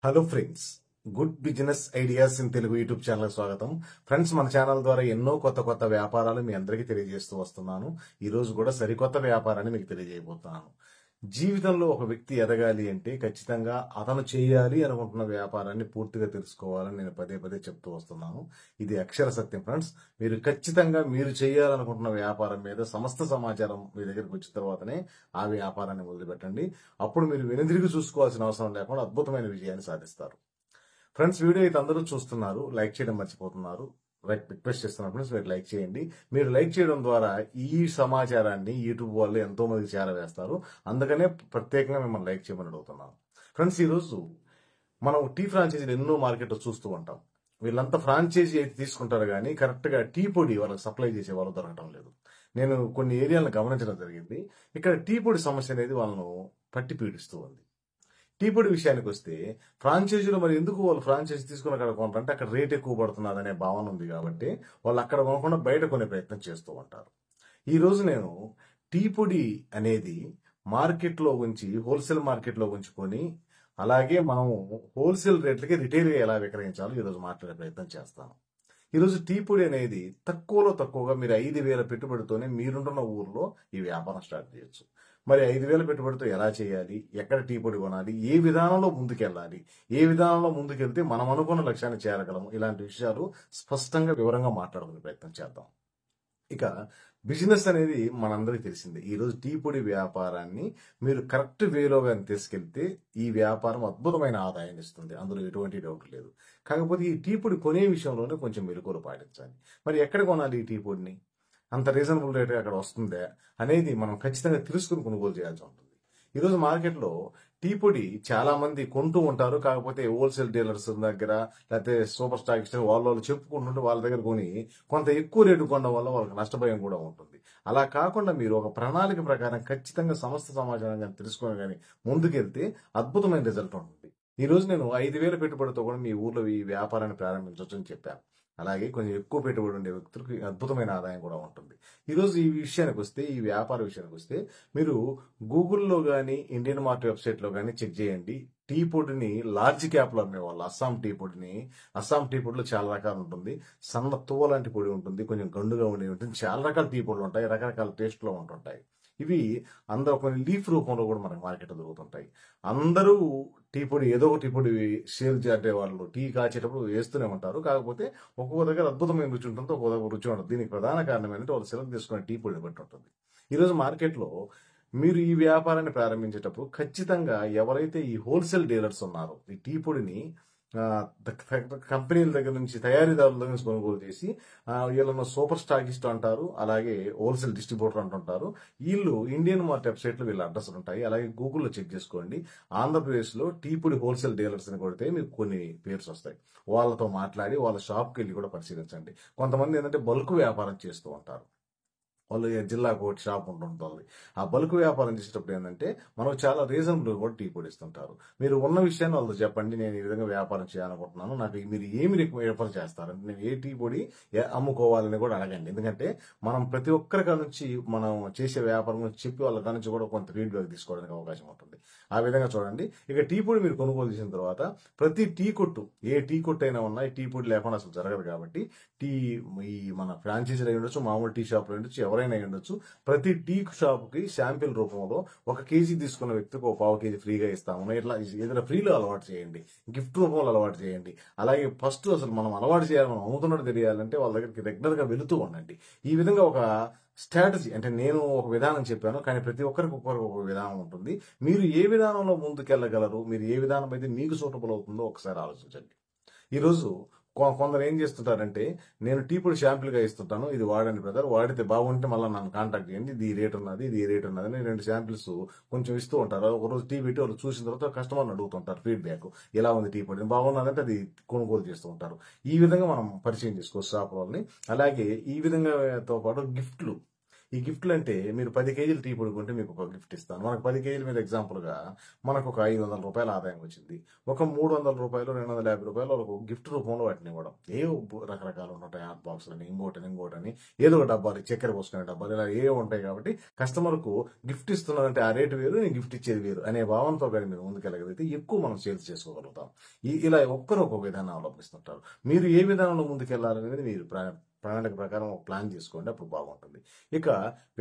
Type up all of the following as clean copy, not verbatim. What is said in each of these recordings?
Hello friends, good business ideas in Telugu YouTube channel స్వాగతం. Friends, మన channel ద్వారా ఎన్నో కొత్త వ్యాపారాలు మీ అందరికీ తెలియజేస్తూ వస్తున్నాను. ఈ రోజు కూడా సరికొత్త వ్యాపారాన్ని మీకు తెలియజేయబోతున్నాను. జీవితంలో ఒక వ్యక్తి ఎదగాలి అంటే ఖచ్చితంగా అతను చేయాలి అనుకుంటున్న వ్యాపారాన్ని పూర్తిగా తెలుసుకోవాలని నేను పదే చెప్తూ వస్తున్నాను. ఇది అక్షర సత్యం ఫ్రెండ్స్. మీరు ఖచ్చితంగా మీరు చేయాలనుకుంటున్న వ్యాపారం మీద సమస్త సమాచారం మీ దగ్గరికి వచ్చిన తర్వాతనే ఆ వ్యాపారాన్ని మొదలుపెట్టండి. అప్పుడు మీరు వెనుదిరిగి చూసుకోవాల్సిన అవసరం లేకుండా అద్భుతమైన విజయాన్ని సాధిస్తారు. ఫ్రెండ్స్, వీడియో అయితే అందరూ చూస్తున్నారు, లైక్ చేయడం మర్చిపోతున్నారు. రిక్వెస్ట్ చేస్తున్నారు ఫ్రెండ్స్, మీరు లైక్ చేయండి. మీరు లైక్ చేయడం ద్వారా ఈ సమాచారాన్ని యూట్యూబ్ వాళ్ళు ఎంతో మందికి చేరవేస్తారు. అందుకనే ప్రత్యేకంగా మిమ్మల్ని లైక్ చేయమని అడుగుతున్నాను. ఫ్రెండ్స్, ఈరోజు మనం టీ ఫ్రాంచైజీలు ఎన్నో మార్కెట్లో చూస్తూ ఉంటాం. వీళ్ళంతా ఫ్రాంచైజీ అయితే తీసుకుంటారు కానీ కరెక్ట్ గా టీ పొడి వాళ్ళకి సప్లై చేసే వాళ్ళు దొరకడం లేదు. నేను కొన్ని ఏరియాలను గమనించడం జరిగింది. ఇక్కడ టీ పొడి సమస్య అనేది వాళ్ళను పట్టి పీడిస్తూ ఉంది. టీ పొడి విషయానికి వస్తే ఫ్రాంచైజీలో మరి ఎందుకు వాళ్ళు ఫ్రాంచైజీ తీసుకుని అక్కడ కొనరంటే అక్కడ రేట్ ఎక్కువ పడుతున్నది అనే భావన ఉంది కాబట్టి వాళ్ళు అక్కడ కొనకుండా బయట కొనే ప్రయత్నం చేస్తూ ఉంటారు. ఈ రోజు నేను టీ పొడి అనేది మార్కెట్లో ఉంచి హోల్సేల్ మార్కెట్లో ఉంచుకొని అలాగే మనము హోల్సేల్ రేట్లకి రిటైల్గా ఎలా విక్రయించాలో ఈరోజు మాట్లాడే ప్రయత్నం చేస్తాను. ఈరోజు టీ పొడి అనేది తక్కువగా మీరు 5,000 పెట్టుబడితోనే మీరుంటున్న ఊర్లో ఈ వ్యాపారం స్టార్ట్ చేయొచ్చు. మరి 5,000 పెట్టుబడితో ఎలా చేయాలి, ఎక్కడ టీ పొడి కొనాలి, ఏ విధానంలో ముందుకెళ్ళాలి, ఏ విధానంలో ముందుకెళ్తే మనం అనుకున్న లక్ష్యాన్ని చేరగలము, ఇలాంటి విషయాలు స్పష్టంగా వివరంగా మాట్లాడుకునే ప్రయత్నం చేద్దాం. ఇక బిజినెస్ అనేది మనందరికీ తెలిసిందే. ఈ రోజు టీ పొడి వ్యాపారాన్ని మీరు కరెక్ట్ వేలో కానీ తీసుకెళ్తే ఈ వ్యాపారం అద్భుతమైన ఆదాయాన్ని ఇస్తుంది, అందులో ఎటువంటి డౌట్ లేదు. కాకపోతే ఈ టీ పొడి కొనే విషయంలోనే కొంచెం మెలకువలు పాటించాలి. మరి ఎక్కడ కొనాలి ఈ టీ పొడిని, అంత రీజనబుల్ రేట్ అక్కడ వస్తుందా అనేది మనం ఖచ్చితంగా తెలుసుకుని కొనుగోలు చేయాల్సి ఉంటుంది. ఈరోజు మార్కెట్లో టీ పొడి చాలా మంది కొంటూ ఉంటారు. కాకపోతే హోల్సేల్ డీలర్స్ దగ్గర లేకపోతే సూపర్ స్టాక్స్ వాళ్ళు చెప్పుకుంటుంటే వాళ్ళ దగ్గర కొని కొంత ఎక్కువ రేటు కొనడం వల్ల వాళ్ళకి నష్టభయం కూడా ఉంటుంది. అలా కాకుండా మీరు ఒక ప్రణాళిక ప్రకారం ఖచ్చితంగా సమస్త సమాచారం కానీ తెలుసుకొని కానీ ముందుకెళ్తే అద్భుతమైన రిజల్ట్ ఉంటుంది. ఈ రోజు నేను 5,000 పెట్టుబడితో కూడా మీ ఊర్లో ఈ వ్యాపారాన్ని ప్రారంభించవచ్చు అని చెప్పాను. అలాగే కొంచెం ఎక్కువ పెట్టుబడి ఉండే వ్యక్తులకు అద్భుతమైన ఆదాయం కూడా ఉంటుంది. ఈరోజు ఈ విషయానికి వస్తే, ఈ వ్యాపార విషయానికి వస్తే, మీరు గూగుల్లో కానీ ఇండియన్ మార్ట్ వెబ్సైట్లో కానీ చెక్ చేయండి. టీ పొడిని లార్జ్ క్యాప్లో అమ్మేవాళ్ళు అస్సాం టీ పొడిలో చాలా రకాలు ఉంటుంది. సన్న తువ్వ లాంటి పొడి ఉంటుంది, కొంచెం గండుగా ఉండి ఉంటుంది, చాలా రకాల టీ పొడులు ఉంటాయి, రకరకాల టేస్ట్లో ఉంటుంటాయి. ఇవి అందరూ కొన్ని లీఫ్ రూపంలో కూడా మనకి మార్కెట్లో దొరుకుతుంటాయి. అందరూ టీ పొడి ఏదో ఒక టీ పొడి సేల్ అంటే వాళ్ళు టీ కాచేటప్పుడు వేస్తూనే ఉంటారు. కాకపోతే ఒక్కొక్క దగ్గర అద్భుతమైన రుచి ఉంటుంది, ఒక్కొక్క దగ్గర రుచి ఉంటుంది. దీనికి ప్రధాన కారణం ఏంటంటే వాళ్ళు సెలెక్ట్ చేసుకునే టీ పొడిని బట్టి ఉంటుంది. ఈరోజు మార్కెట్లో మీరు ఈ వ్యాపారాన్ని ప్రారంభించేటప్పుడు ఖచ్చితంగా ఎవరైతే ఈ హోల్సేల్ డీలర్స్ ఉన్నారో ఈ టీ పొడిని కంపెనీల దగ్గర నుంచి, తయారీదారుల దగ్గర నుంచి కొనుగోలు చేసి వీళ్ళను సూపర్ స్టాకిస్ట్ అంటారు, అలాగే హోల్సేల్ డిస్ట్రిబ్యూటర్ అంటుంటారు. వీళ్ళు ఇండియన్ మార్ట్ వెబ్సైట్లో వీళ్ళ అడ్రస్ ఉంటాయి. అలాగే గూగుల్లో చెక్ చేసుకోండి. ఆంధ్రప్రదేశ్లో టీ పొడి హోల్సేల్ డీలర్స్ అని కొడితే మీకు కొన్ని పేర్స్ వస్తాయి. వాళ్ళతో మాట్లాడి వాళ్ళ షాప్కి వెళ్ళి కూడా పరిశీలించండి. కొంతమంది ఏంటంటే బల్క్ వ్యాపారం చేస్తూ ఉంటారు. వాళ్ళు జిల్లాకు ఒకటి షాప్ ఉంటుంటుంది. ఆ బల్క్ వ్యాపారం చేసేటప్పుడు ఏంటంటే మనకు చాలా రీజనబుల్ కూడా టీ పొడి ఇస్తుంటారు. మీరు ఉన్న విషయాన్ని వాళ్ళతో చెప్పండి, నేను ఈ విధంగా వ్యాపారం చేయాలనుకుంటున్నాను, నాకు మీరు ఏమి రిఫర్ చేస్తారంటే నేను ఏ టీ పొడి అమ్ముకోవాలని కూడా అడగండి. ఎందుకంటే మనం ప్రతి ఒక్కరి కాడ నుంచి మనం చేసే వ్యాపారం గురించి చెప్పి వాళ్ళ కాడ నుంచి కూడా కొంత ఫీడ్బ్యాక్ తీసుకోవడానికి అవకాశం ఉంటుంది. ఆ విధంగా చూడండి. ఇక టీ పొడి మీరు కొనుగోలు చేసిన తర్వాత ప్రతి టీ కొట్టు, ఏ టీ కొట్టు అయినా ఉన్నాయి, టీ పొడి లేకుండా అసలు జరగదు. కాబట్టి ఈ మన ఫ్రాంచైజీలు అయి ఉండొచ్చు, మామూలు టీ షాప్లో ఉండొచ్చు, ఎవరైనా అయి ఉండొచ్చు, ప్రతి టీ షాప్ కి శాంపిల్ రూపంలో 1 కేజీ తీసుకున్న వ్యక్తికి 1/4 కేజీ ఫ్రీగా ఇస్తాము. ఇట్లా ఏదైనా ఫ్రీలో అలవాటు చేయండి, గిఫ్ట్ రూపంలో అలవాటు చేయండి. అలాగే ఫస్ట్ అసలు మనం అలవాటు చేయాలి, మనం అమ్ముతున్నట్టు తెలియాలంటే వాళ్ళ దగ్గరికి రెగ్యులర్ గా వెళుతూ ఉండండి. ఈ విధంగా ఒక స్ట్రాటజీ, అంటే నేను ఒక విధానం చెప్పాను కానీ ప్రతి ఒక్కరికి ఒక విధానం ఉంటుంది. మీరు ఏ విధానంలో ముందుకెళ్ళగలరు, మీరు ఏ విధానం అయితే మీకు సూటబుల్ అవుతుందో ఒకసారి ఆలోచించండి. ఈరోజు కొందరు ఏం చేస్తుంటారంటే, నేను టీ పొడి షాంపుల్ గా ఇస్తుంటాను, ఇది వాడండి బ్రదర్, వాడితే బాగుంటే మళ్ళీ నన్ను కాంటాక్ట్ చేయండి, ఇది ఈ రేట్ ఉన్నది, ఇది ఈ రేట్ ఉన్నది అని 2 శాంపిల్స్ కొంచెం ఇస్తూ ఉంటారు. ఒక రోజు టీ పెట్టి వాళ్ళు చూసిన తర్వాత కస్టమర్ని అడుగుతుంటారు ఫీడ్బ్యాక్, ఎలా ఉంది టీ పొడి, బాగున్నదంటే అది కొనుగోలు చేస్తూ ఉంటారు. ఈ విధంగా మనం పరిచయం చేసుకోవచ్చు షాప్ వాళ్ళని. అలాగే ఈ విధంగా తో పాటు గిఫ్ట్లు, ఈ గిఫ్ట్లు అంటే మీరు 10 కేజీలు టీ పొడి కొంటే మీకు ఒక గిఫ్ట్ ఇస్తాను. మనకు 10 కేజీల మీద ఎగ్జాంపుల్గా మనకు ఒక రూ. 500 ఆదాయం వచ్చింది. ఒక రూ. 300, రూ. 250 వాళ్ళకు గిఫ్ట్ రూపంలో వాటిని ఇవ్వడం. రకరకాలు ఉంటాయి, హాట్ బాక్సులని, ఇంకోటని ఏదో ఒక డబ్బాలు, చక్కెర పోసుకునే డబ్బాలు, ఇలా ఏవో ఉంటాయి. కాబట్టి కస్టమర్కు గిఫ్ట్ ఇస్తున్నారంటే ఆ రేటు వేరు, నేను గిఫ్ట్ ఇచ్చేది వేరు అనే భావంతో కానీ మీరు ముందుకెళ్ళగలిగితే ఎక్కువ మనం సేల్స్ చేసుకోగలుగుతాం. ఇలా ఒక్కరు ఒక విధానం అవలంబిస్తుంటారు. మీరు ఏ విధానంలో ముందుకెళ్లాలనేది మీరు ప్రణాళిక ప్రకారం ఒక ప్లాన్ చేసుకోండి, అప్పుడు బాగుంటుంది. ఇక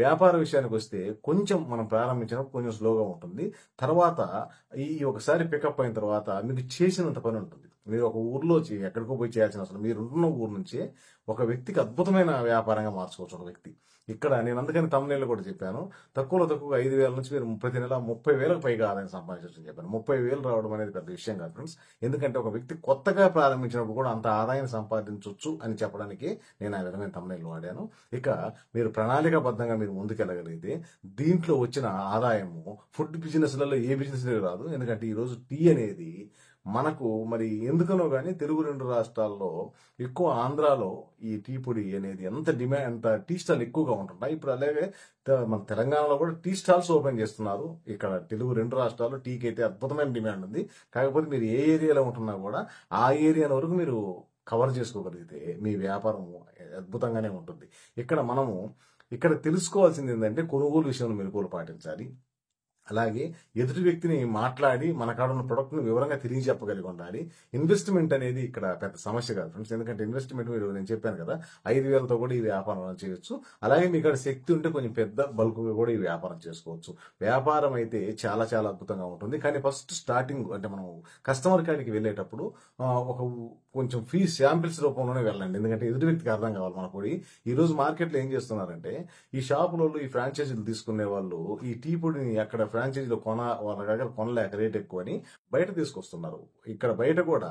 వ్యాపార విషయానికి వస్తే కొంచెం మనం ప్రారంభించినప్పుడు కొంచెం స్లోగా ఉంటుంది. తర్వాత ఒకసారి పికప్ అయిన తర్వాత మీకు చేసినంత పని ఉంటుంది. మీరు ఒక ఊర్లో ఎక్కడికో పోయి చేయాల్సిన అవసరం, మీరు ఉంటున్న ఊరు నుంచే ఒక వ్యక్తికి అద్భుతమైన వ్యాపారంగా మార్చుకోవచ్చు. ఒక వ్యక్తి ఇక్కడ నేను అందుకని తమ్ముళ్ళు కూడా చెప్పాను, తక్కువలో తక్కువ 5,000 నుంచి మీరు ప్రతి నెల 30,000కు పైగా ఆదాయం సంపాదించవచ్చు చెప్పాను. 30,000 రావడం అనేది పెద్ద విషయం కాదు ఫ్రెండ్స్. ఎందుకంటే ఒక వ్యక్తి కొత్తగా ప్రారంభించినప్పుడు కూడా అంత ఆదాయం సంపాదించవచ్చు అని చెప్పడానికి నేను ఆ విధమైన తమ్ముళ్ళు వాడాను. ఇక మీరు ప్రణాళికాబద్ధంగా మీరు ముందుకెళ్ళగలిగితే దీంట్లో వచ్చిన ఆదాయము ఫుడ్ బిజినెస్లలో ఏ బిజినెస్ రాదు. ఎందుకంటే ఈరోజు టీ అనేది మనకు మరి ఎందుకనో కానీ తెలుగు 2 రాష్ట్రాల్లో ఎక్కువ, ఆంధ్రాలో ఈ టీ పొడి అనేది ఎంత టీ స్టాల్ ఎక్కువగా ఉంటున్నాయి. ఇప్పుడు అలాగే మన తెలంగాణలో కూడా టీ స్టాల్స్ ఓపెన్ చేస్తున్నారు. ఇక్కడ తెలుగు 2 రాష్ట్రాల్లో టీకి అయితే అద్భుతమైన డిమాండ్ ఉంది. కాకపోతే మీరు ఏ ఏరియాలో ఉంటున్నా కూడా ఆ ఏరియా వరకు మీరు కవర్ చేసుకోగలిగితే మీ వ్యాపారం అద్భుతంగానే ఉంటుంది. ఇక్కడ తెలుసుకోవాల్సింది ఏంటంటే కొనుగోలు విషయంలో మెలకువలు పాటించాలి. అలాగే ఎదుటి వ్యక్తిని మాట్లాడి మన కాడ ఉన్న ప్రొడక్ట్ను వివరంగా తిరిగి చెప్పగలిగి ఉండాలి. ఇన్వెస్ట్మెంట్ అనేది ఇక్కడ పెద్ద సమస్య కాదు ఫ్రెండ్స్. ఎందుకంటే ఇన్వెస్ట్మెంట్ నేను చెప్పాను కదా, 5,000తో కూడా ఈ వ్యాపారం చేయొచ్చు. అలాగే మీ కాడ శక్తి ఉంటే కొంచెం పెద్ద బల్క్గా కూడా ఈ వ్యాపారం చేసుకోవచ్చు. వ్యాపారం అయితే చాలా చాలా అద్భుతంగా ఉంటుంది. కానీ ఫస్ట్ స్టార్టింగ్ అంటే మనం కస్టమర్ కాడికి వెళ్ళేటప్పుడు కొంచెం శాంపిల్స్ రూపంలోనే వెళ్ళండి. ఎందుకంటే ఎదుటి వ్యక్తికి అర్థం కావాలి మన పొడి. ఈ రోజు మార్కెట్లో ఏం చేస్తున్నారంటే ఈ షాపులలో ఈ ఫ్రాంచైజీలు తీసుకునే వాళ్ళు ఈ టీ పొడిని అక్కడ ఫ్రాంచైజీలో వాళ్ళ దగ్గర కొనలేక రేట్ ఎక్కువ అని బయట తీసుకొస్తున్నారు. ఇక్కడ బయట కూడా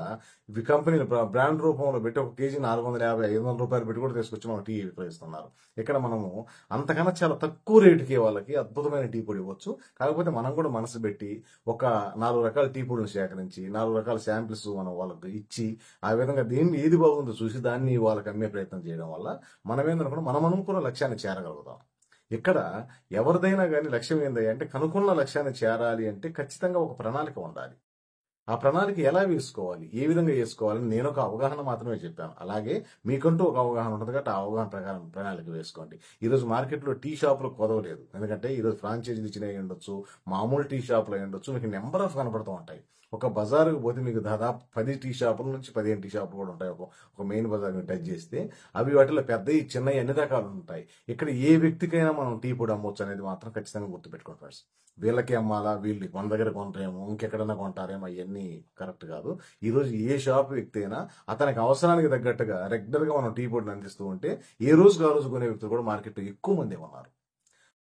కంపెనీలు బ్రాండ్ రూపంలో పెట్టి ఒక కేజీ 450-500 పెట్టి కూడా తీసుకొచ్చి మనం టీ విక్రయిస్తున్నారు. ఇక్కడ మనము అంతకన్నా చాలా తక్కువ రేటుకి వాళ్ళకి అద్భుతమైన టీ పొడి ఇవ్వచ్చు. కాకపోతే మనం కూడా మనసు పెట్టి ఒక 4 రకాల టీ పొడిని సేకరించి 4 రకాల శాంపిల్స్ మనం వాళ్ళకి ఇచ్చి ఆ విధంగా దేన్ని ఏది బాగుందో చూసి దాన్ని వాళ్ళకి అమ్మే ప్రయత్నం చేయడం వల్ల మనం ఏందనుకున్నా మనం అనుకున్న లక్ష్యాన్ని చేరగలుగుతాం. ఇక్కడ ఎవరిదైనా కానీ లక్ష్యం ఏంది అంటే కనుక్కున్న లక్ష్యాన్ని చేరాలి అంటే ఖచ్చితంగా ఒక ప్రణాళిక ఉండాలి. ఆ ప్రణాళిక ఎలా వేసుకోవాలి, ఏ విధంగా వేసుకోవాలని నేను ఒక అవగాహన మాత్రమే చెప్పాను. అలాగే మీకంటూ ఒక అవగాహన ఉంటుంది కాబట్టి ఆ అవగాహన ప్రకారం ప్రణాళిక వేసుకోండి. ఈరోజు మార్కెట్లో టీ షాపులు కొదవలేదు. ఎందుకంటే ఈరోజు ఫ్రాంచైజీలు ఇచ్చినవి ఉండొచ్చు, మామూలు టీ షాపులు ఉండొచ్చు, మీకు నెంబర్ ఆఫ్ కనపడుతూ ఉంటాయి. ఒక బజారుకు పోతే మీకు దాదాపు 10 టీ షాపుల నుంచి 15 టీ షాపులు కూడా ఉంటాయి. ఒక మెయిన్ బజార్ మీరు టచ్ చేస్తే అవి వాటిలో పెద్దవి చిన్నవి అన్ని రకాలు ఉంటాయి. ఇక్కడ ఏ వ్యక్తికైనా మనం టీ పొడి అమ్మొచ్చు అనేది మాత్రం ఖచ్చితంగా గుర్తుపెట్టుకోండి ఫ్రెండ్స్. వీళ్ళకి అమ్మాలా, వీళ్ళు మన దగ్గర కొంటారేమో, ఇంకెక్కడైనా కొంటారేమో, అవన్నీ కరెక్ట్ కాదు. ఈరోజు ఏ షాప్ వ్యక్తి అయినా అతనికి అవసరానికి తగ్గట్టుగా రెగ్యులర్గా మనం టీ పొడిని అందిస్తూ ఉంటే ఏ రోజుకు ఆ రోజు కొనే వ్యక్తులు కూడా మార్కెట్లో ఎక్కువ మంది ఉన్నారు.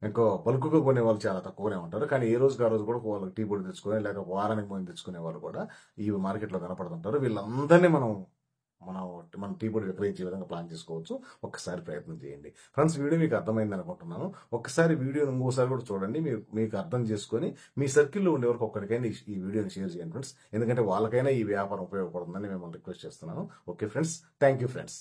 ఇంకో బల్క్గా కొనే వాళ్ళు చాలా తక్కువనే ఉంటారు. కానీ ఏ రోజుకి ఆ రోజు కూడా వాళ్ళకి టీ పొడి తెచ్చుకునే లేక వారానికి ముందు తెచ్చుకునే వాళ్ళు కూడా ఈ మార్కెట్లో కనపడుతుంటారు. వీళ్ళందరినీ మనం టీ పొడి విక్రయించే విధంగా ప్లాన్ చేసుకోవచ్చు. ఒక్కసారి ప్రయత్నం చేయండి ఫ్రెండ్స్. వీడియో మీకు అర్థమైంది అనుకుంటున్నాను. ఒక్కసారి వీడియోని ఇంకోసారి కూడా చూడండి. మీకు అర్థం చేసుకొని మీ సర్కిల్లో ఉండే వరకు ఒక్కరికైనా ఈ వీడియోని షేర్ చేయండి ఫ్రెండ్స్. ఎందుకంటే వాళ్ళకైనా ఈ వ్యాపారం ఉపయోగపడుతుందని మిమ్మల్ని రిక్వెస్ట్ చేస్తున్నాను. Okay friends, thank you friends.